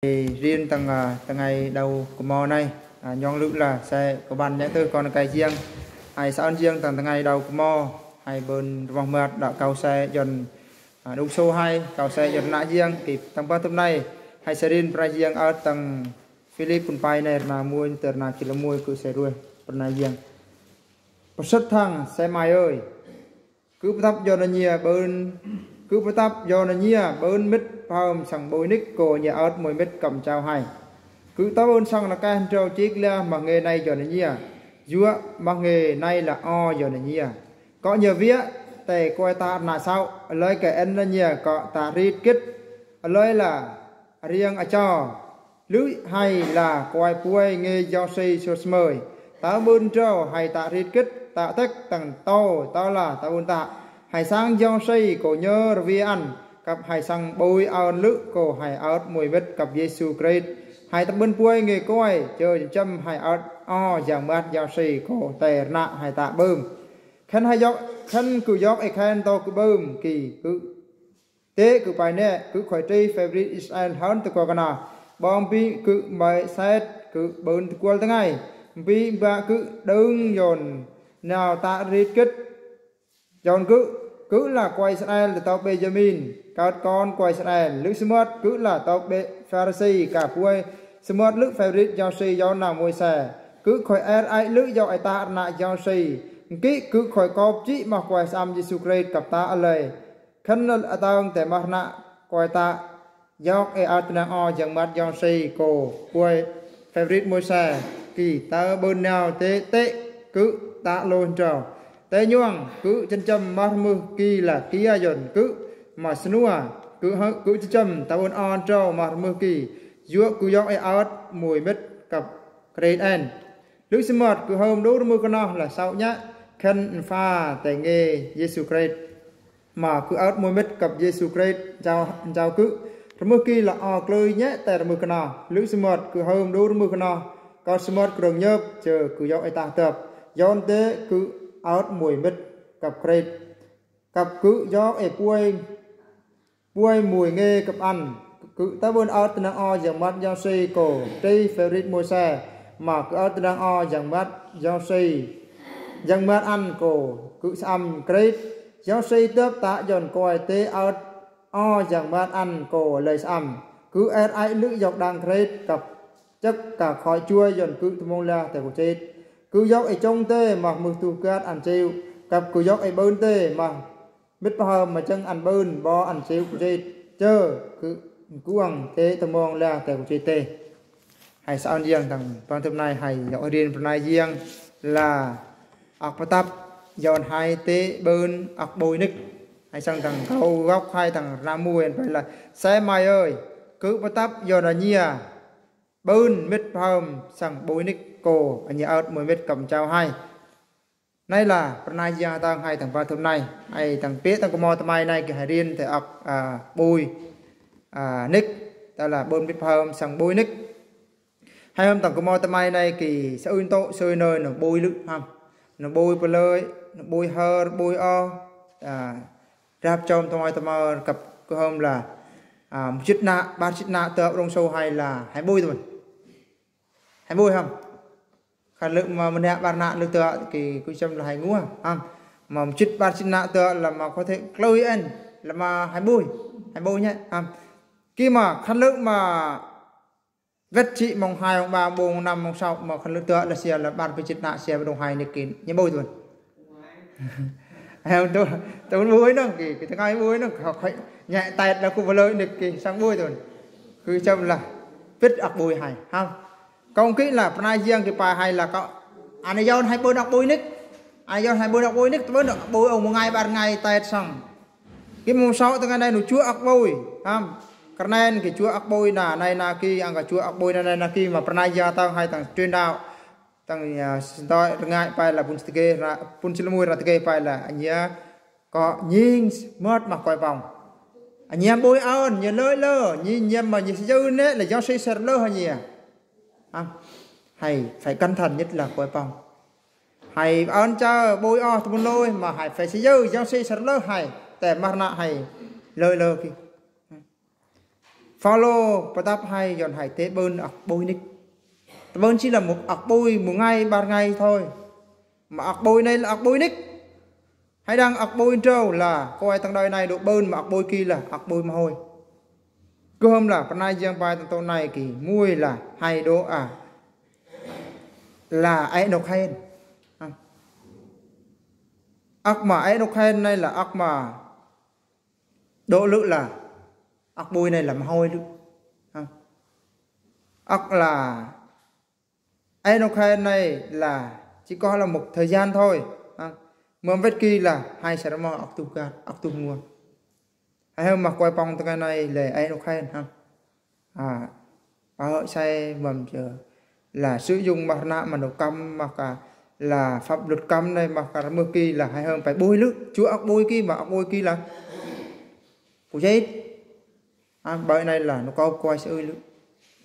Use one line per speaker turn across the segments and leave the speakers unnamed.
riêng tầng ngày đầu của mò này nhon lự là sẽ có bàn nhãn tư còn cái riêng hay sao riêng tầng ngày đầu của mò hay bên vòng mệt đã cầu xe dần đúng số 2 cầu xe dần nã riêng thì tầng ba hôm nay hay sẽ riêng riêng ở tầng Philippines bay này là mua từ là chỉ là mua cứ xe đuôi bên này riêng rất thằng xe máy ơi cứ tập do nó nhiều bên cứ bắt tập do nó nhiều bên mít phàm sang bôi nick cổ nhà ớt mùi mít cầm trao hay cứ tao bên sang là cái trâu chiếc là mà nghề này do nó nhiều dúa mà nghề này là o do nó nhiều có nhiều vía tề coi ta là sao lời cái anh là nhiều có ta rít kích lời là riêng ở cho lưới hay là coi quay nghề do xây số mời ta bên trâu hay ta rít kích ta tất tầng to là ta bên ta hay sang do xây cổ nhớ vi ăn cặp hay sang bôi ao lự cổ hay áo mùi vết cặp Giêsu Christ hay tập bên quay nghề coi chơi châm hay áo o dạng mát do xây cổ tè nạ hay tạ bơm khen hay dọc khen cứ dọc ai khen to cứ bơm kỳ cứ thế cứ bài nè cứ khỏi tri favorite Israel hơn từ qua nào bom pi cứ bài xét cứ bơm từ qua tới ngày pi và cứ đứng dồn nào ta rít kích dồn cứ là quay Israel từ tộc Benjamin các con quay Israel lữ Smart cứ là tộc Pharisee cả quay Smart lữ favorite do si do nào môi xe cứ khỏi ai lữ do ai ta nạ do si kỹ cứ khỏi có chỉ mà quay sam Giêsu Christ cặp ta lời khấn là tao để mà nạ quay ta do ai atna o chẳng mắt do si cổ quay favorite môi xe kỳ ta bên nào tế cứ ta luôn trò tế nhuang cứ chân châm mát mưa kỳ là kia dồn cứ mà snua cứ chân châm ta ôn on trâu mát mưa kỳ dúa cứ gió ai ớt mùi mít cặp great end lúc xem mệt cứ hôm đốt mưa con nó là sao nhá khen pha tại nghề Giêsu Christ mà cứ ớt mùi mít cặp Giêsu Christ chào cứ mưa kỳ là o clơi nhé tại mưa con nó lúc xem mệt cứ hôm đốt mưa con nó còn xem mệt cứ đồng nhớp chờ cứ gió ai ta tập gió tế cứ ớt mùi mít cặp Christ cặp cứ gió ai quay mùi nghe cặp ăn cứ ta bên ớt đang o dạng mắt do si cổ tri favorite môi xe mà cứ ớt đang o dạng mắt do si dạng mắt ăn cổ cứ xăm Christ do si tớp tạ dồn coi tế ớt o dạng mắt ăn cổ lời xăm cứ ai lữ dọc đang Christ cặp chắc cả khỏi chua dồn cứ mong la tại của chết cứ dốc ai trong tê mà mực tu cát ăn chiêu cặp cứ dốc ai bơn tê mà biết bao mà chân ăn bơn bo ăn chiêu của chết chơ cứ cuồng thế tầm mong là tại của chết tê hay sao riêng thằng toàn hôm nay hay dõi riêng hôm nay riêng là ọc tập dọn hai tế bơn ọc bồi nức hay sang thằng câu góc hai thằng ra mùi phải là xe mày ơi cứ bắt tập dọn là nhia bơn mít phơm sang bồi nức cổ anh ớt mùi mít cầm trao hai nay là nay gia tăng hai thằng ba hôm nay hay thằng biết thằng có mò tầm này cái hải riêng thì ọc bùi nick ta là bơm mít phơm sang bùi nick hai hôm thằng có mò tầm này kỳ sẽ ưn tộ sơi nơi nó bùi lự không nó bùi bờ lơi nó bùi hơ bùi o rap trong tầm cặp cái hôm là một chiếc nạ ba chiếc nạ tớ trong sâu hay là hai bùi rồi hai bùi không khả lượng mà mình hẹn bạn nạn được tựa thì cứ châm là hay ngua mà một chút bạn xin nạn tựa là mà có thể lôi anh là mà hay bôi nhé khi mà khả lượng mà vết trị mong 2 mong 3 mong 5 mong 6 mà khả lượng tựa là xe là bạn phải chết nạn xe với đồng 2 này kín nhé bôi rồi tôi muốn bôi nó cái thứ hai bôi nó phải nhẹ tẹt là cũng vào lời được kỳ sang bôi rồi cứ châm là vết ạc bôi hay không công kỹ là nay riêng cái bài hay là có anh ấy hay bôi đọc bôi nick ai do hay bôi đọc bôi nick bôi ông một ngày 3 ngày tay xong cái mùng 6 từ ngày này nó chúa ạc bôi không cái này cái chúa ạc bôi là này là kia ăn cả chúa ạc bôi này là kia mà nay gia tăng hai thằng truyền đạo thằng tôi ngay bài là pun chilamui ra cái bài là anh nhớ có nhìn mất mà quay vòng anh nhớ bôi ơn nhớ lơ nhìn mà nhìn dư nè là do xây sệt lơ hay nhỉ hay phải cẩn thận nhất là quay vòng hay ơn cho bôi o tụi lôi mà hay phải xây dư do xây sệt lơ hayแต่mà nạ hay lơ kì follow và tập hay dọn hải tế bơn ọc bôi nick bơn chỉ là một ọc bôi một ngày ba ngày thôi mà ọc bôi này là ọc bôi nick hay đang ọc bôi trâu là coi thằng đời này độ bơn mà ọc bôi kia là ọc bôi mà hồi cơ hôm là phần này giang bài thằng tô này kỳ mui là hay độ là ai độc hen ọc mà ai độc hen này là ọc mà độ lự là ọc bôi này là mà hôi lự ọc là ai độc hen này là chỉ có là một thời gian thôi mà vết kia là hai sẽ mà ọc tu nguồn hay hơn mà quay bóng cái này là ai độc hen ở xe mầm chờ là sử dụng mặt nạ mà đầu căm mà cả là pháp luật căm này mà cả mưa kia là hay hơn phải bôi lứt chúa ọc bôi kia mà ọc bôi kia là của chết bởi này là nó có quay sẽ ơi lứt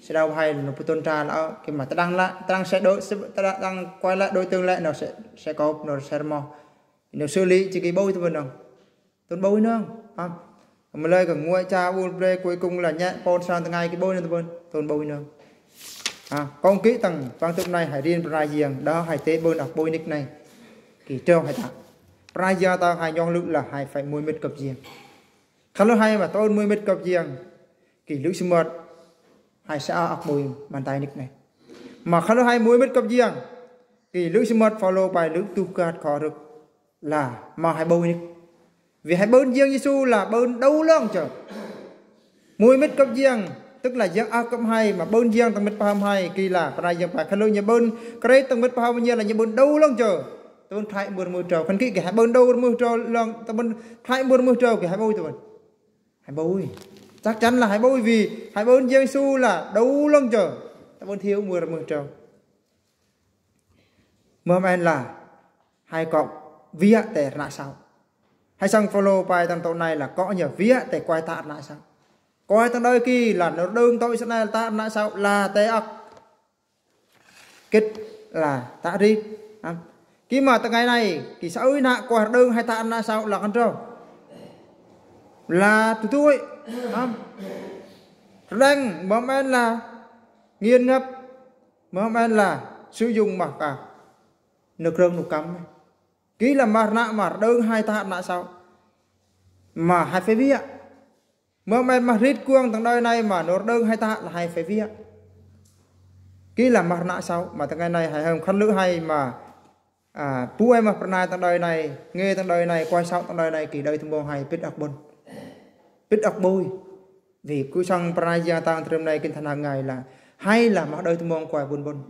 sẽ đâu hay là nó tôn tra là cái mà ta đang sẽ đối ta đang quay lại đối tương lại nó sẽ có nó sẽ mò nó xử lý chỉ cái bôi thôi đâu tôn bôi nữa mà lời cả nguội cha buôn về cuối cùng là nhẹ con sang ngày cái bôi nữa tôn bôi nữa con kỹ tầng văn tục này hãy riêng ra giềng đó hãy tế bơn ọc bôi nick này kỳ treo hãy tạ ra giềng ta hãy nhong lự là hãy phải 10 mét cập giềng khá lúc hay mà tôn 10 mét cập giềng kỳ lữ sư mật hãy sẽ ọc bôi bàn tay nick này mà khá lúc hay 10 mét cập giềng kỳ lữ sư mật follow bài lữ tu cát khó được là mà hãy bôi nick vì hãy bơn giềng Giêsu là bơn đâu lông chờ 10 mét cập giềng tức là giang a cộng 2 mà bơn giang tầng mét phàm 2 kỳ là phải giang phải khăn lôi nhà bơn cái tầng mét phàm như là nhà bơn đâu lông chờ tôi thay bơn mưa trầu khăn kỹ cái hai bơn đâu mưa trầu lông tao bơn thay bơn mưa trầu cái hai bôi tụi hai bôi chắc chắn là hai bôi vì hai bơn giang su là đâu lông chờ tao bơn thiếu mưa trầu mưa men là hai cọng vía để lại sao hay sang follow bài thằng tàu này là có nhờ vía để quay tạ lại sao coi thằng đời kia là nó đơn tôi sẽ này ta lại sao là tế ọc kết là ta đi khi mà từ ngày này thì sao ơi nạ quả đơn hay ta lại sao là con trâu là tụi tôi đang mong em là nghiên ngập mong em là sử dụng mà cả nước rừng nụ cắm ký là mà nạ mà đơn hay ta lại sao mà hai phải biết mà mày mà rít cuông thằng đời này mà nó đơn hay ta là hay phải viết kỹ là mặt nạ sao mà thằng ngày này hay hơn khăn lữ hay mà pu em mà này thằng đời này nghe thằng đời này quay sau thằng đời này kỳ đời thằng bông hay biết ọc bôi vì cứ sang praia tăng trong này kinh thành hàng ngày là hay là mà đời thằng bông quay buồn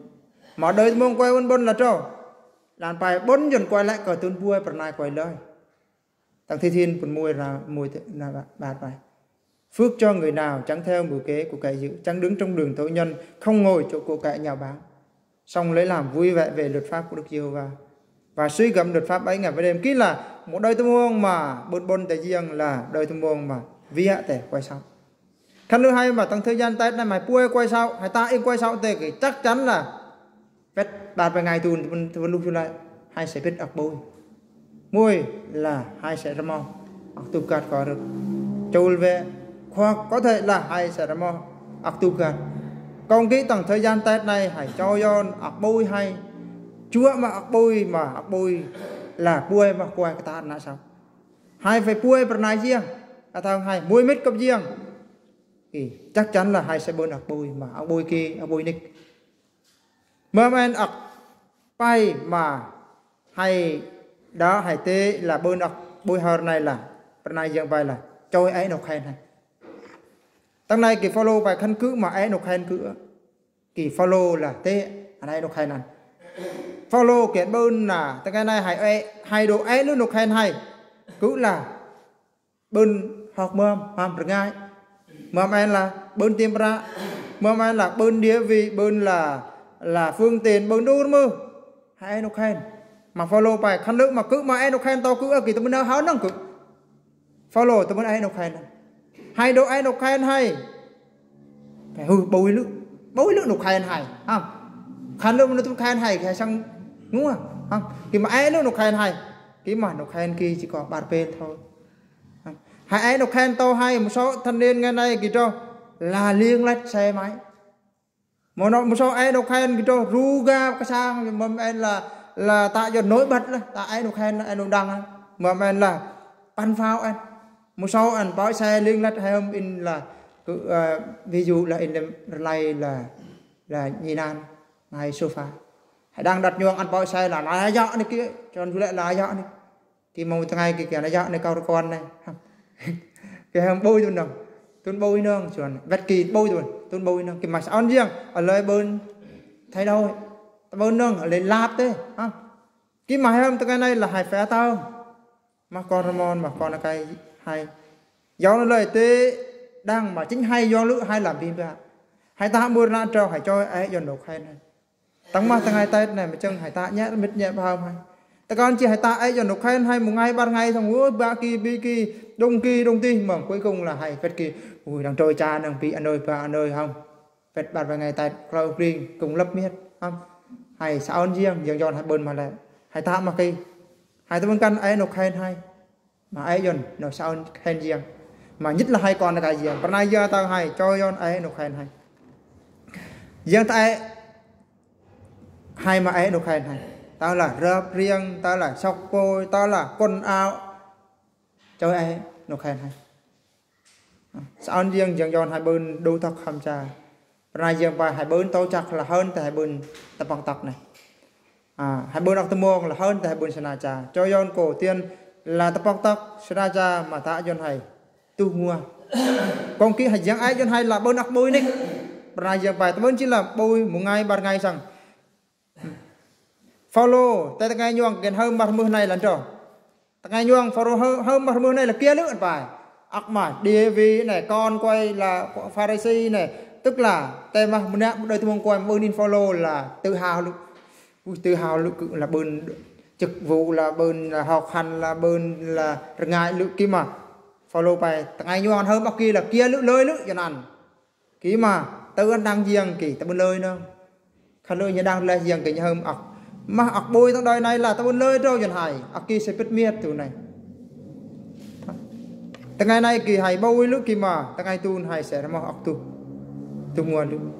mà đời thằng bông quay buồn là trâu làm bài 4 dần quay lại cờ tuôn bui pranai quay lời thằng thi thiên còn mùi ra mùi là bạt bài phước cho người nào chẳng theo mưu kế của kẻ dữ, chẳng đứng trong đường tội nhân, không ngồi chỗ của kẻ nhạo báng, xong lấy làm vui vẻ về luật pháp của Đức Giê-hô-va và suy gẫm luật pháp ấy ngày và đêm. Kỹ là một đời tu muông mà bôn tại riêng là đời tu muông mà vía để quay sau. Khăn thứ hai mà tăng thời gian Tết này mày puê quay sau, hay ta in quay sau thì chắc chắn là vết đạt về ngày tuần lúc lại hai sẽ biết ọc bôi môi là hai sẽ ra mò ọc tu cát có được trôi về hoặc có thể là hai sẽ ra mò ọc tu cát. Còn cái tầng thời gian Tết này hãy cho yon ọc bôi hay chúa mà ọc bôi là puê mà quay cái ta là sao hai phải puê bờ này riêng thằng hai môi mít cấp riêng thì chắc chắn là hai sẽ bôi ọc bôi mà ọc bôi kia ọc bôi nick mà men ọc bay mà hay đó hay tê là bôi ọc bôi hờ này là bờ này riêng bay là trôi ấy nọc khen này tăng này kỳ follow bài khăn cứ mà ấy nọc khen cứ kỳ follow là tê ở đây nọc khen này follow kiện bơn là tăng cái này hay độ ấy nữa nọc khen hay cứ là bơn học mơm ham được ngay mơm em là bơn tiêm ra mơm em là bơn đĩa vị bơn là phương tiện bơn đu mơ hay nọc khen mà follow bài khăn nước mà cứ mà ấy nọc khen to cứ kỳ tụi mình đâu háo nó cứ follow tụi mình ấy nọc khen hay độ ấy nọc khen hay phải hư bôi nước nọc khen hay không khăn nước nó tụi khen hay cái sang đúng không kỳ mà ấy nước nọc khen hay cái mà nọc khen kia chỉ có bạt bên thôi hai ấy nọc khen to hay một số thanh niên ngày nay kỳ cho là liêng lách xe máy một số ai đâu khen cái chỗ ruga cái sang mầm em là tại do nổi bật là tại ai đâu khen ai đâu đăng mầm em là pan phao anh một số anh bói xe liêng lách hay không in là ví dụ là in này là nhìn ăn ngay sofa hãy đang đặt nhuông ăn bói xe là nó dọ này kia cho anh lại là dọ này thì một ngày cái nó dọ này cao con này cái hàng bôi luôn đâu tôi bôi nương chuẩn vét kỳ bôi rồi tôi bôi nương cái mặt áo riêng ở lời bên thay đâu bôi nương ở lên lạp thế ha cái mà hôm cái này là hai phé tao mà con mòn mà con là cái hay do nó lời tê đang mà chính hay do lữ hay làm phim ra hai ta mua ra trâu hãy cho ấy dần đầu khen này tăng mà tăng hai tay này mà chân hai ta nhẹ mít nhẹ vào hay ta con chỉ hai ta ấy dần đầu khen hay một ngày ba ngày xong rồi ba kỳ bi kỳ đông ti mà cuối cùng là hay phết kỳ ui đang trôi cha đang bị anh ơi không phết bạt vài ngày tay cloud green cùng lấp miết không hay sao riêng dần dần hai bên mà lại hai ta mà kỳ hai ta bên căn ấy nó khen hay mà ấy dần nó sao khen riêng mà nhất là hai con là cái gì bữa nay giờ tao hay cho yon ấy nó khen hay riêng tại hai mà ấy nó khen hay tao là rớp riêng tao là sọc bôi tao là quần áo cho ấy nó khen hay sao riêng dần dần hai bên đu thật tham gia bữa nay giờ và hai bên tôi chắc là hơn tại hai bên tập bằng tập này hai bên đọc tâm môn là hơn tại hai bên sana trà cho yon cổ tiên là tập bằng tập sana trà mà ta yon hay tu mua còn kia hành giang ai cho hay là bên đặc bôi nick bây giờ bài bên chỉ là bôi một ngày ba ngày rằng follow tại ngày nhuang gần hơn 30 này lần rồi ngày nhuang follow hơn 30 này là kia nữa bài ác mà DV này con quay là Pharisee này tức là tem mà một đời tôi mong quay bên follow là tự hào luôn là bên chức vụ là bên là học hành là bên là ngại lượng kia mà follow bài ngày nhuang hơn bao kia là kia lưỡi cho ăn ký mà tao ăn đang giềng kỳ tao bên lơi nữa khăn lơi như đang là giềng kỳ hơn ọc mà ọc bôi trong đời này là tao bên lơi đâu dần hài ọc kia sẽ biết miết từ này từ ngày nay kỳ hài bôi lúc kỳ mà từ ngày tu hài sẽ mà ọc tu nguồn luôn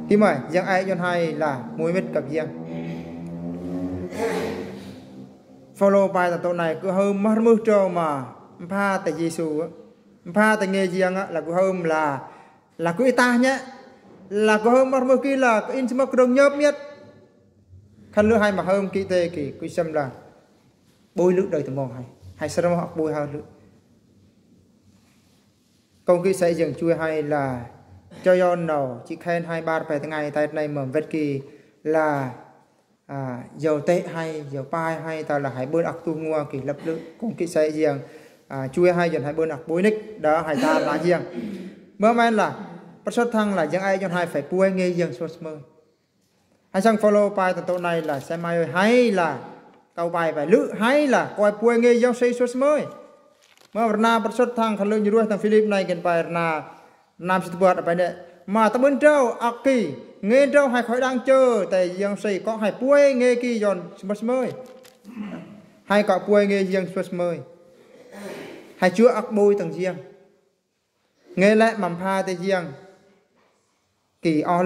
kỳ mà giang ai dần hài là mối mít cặp giềng follow bài tao này cứ hơn mất mưa trâu mà pha tại Giêsu pha tại nghề giang là cứ hôm là cứ ta nhé là có hôm mất kia là có in mà đồng nhớp nhất khăn lứa hai mà hôm kia tê kỳ quy xâm là bôi lưỡi đời từ mong hay sao mà học bôi hơn lưỡi công kia sẽ dừng chui hay là cho yon nào chỉ khen hai ba phải ngày tại này mà vết kỳ là dầu tệ hay dầu pai hay ta là hai bên ạc tu mua kỳ lập lưỡi công kia sẽ dừng chui hai dần hai bên ạc bôi nick đó hai ta là riêng mơ men là bắt xuất thăng là những ai cho hai phải bôi nghe dần suốt mơ hay sang follow bài tụi này là xem ai ơi hay là câu bài phải lữ hay là coi bôi nghe dần xây suốt mơ mà na bắt xuất thăng khăn lưng như đuôi thằng Philip này gần bài na nam sĩ bớt ở bài này mà ta bên trâu ạc kỳ nghe trâu hai khỏi đang chờ tại dần xây có hai bôi nghe kỳ dần suốt mơ hay có bôi nghe dần suốt mơ hay chưa ạc bôi thằng riêng nghe lại mầm pha tây giang kỳ o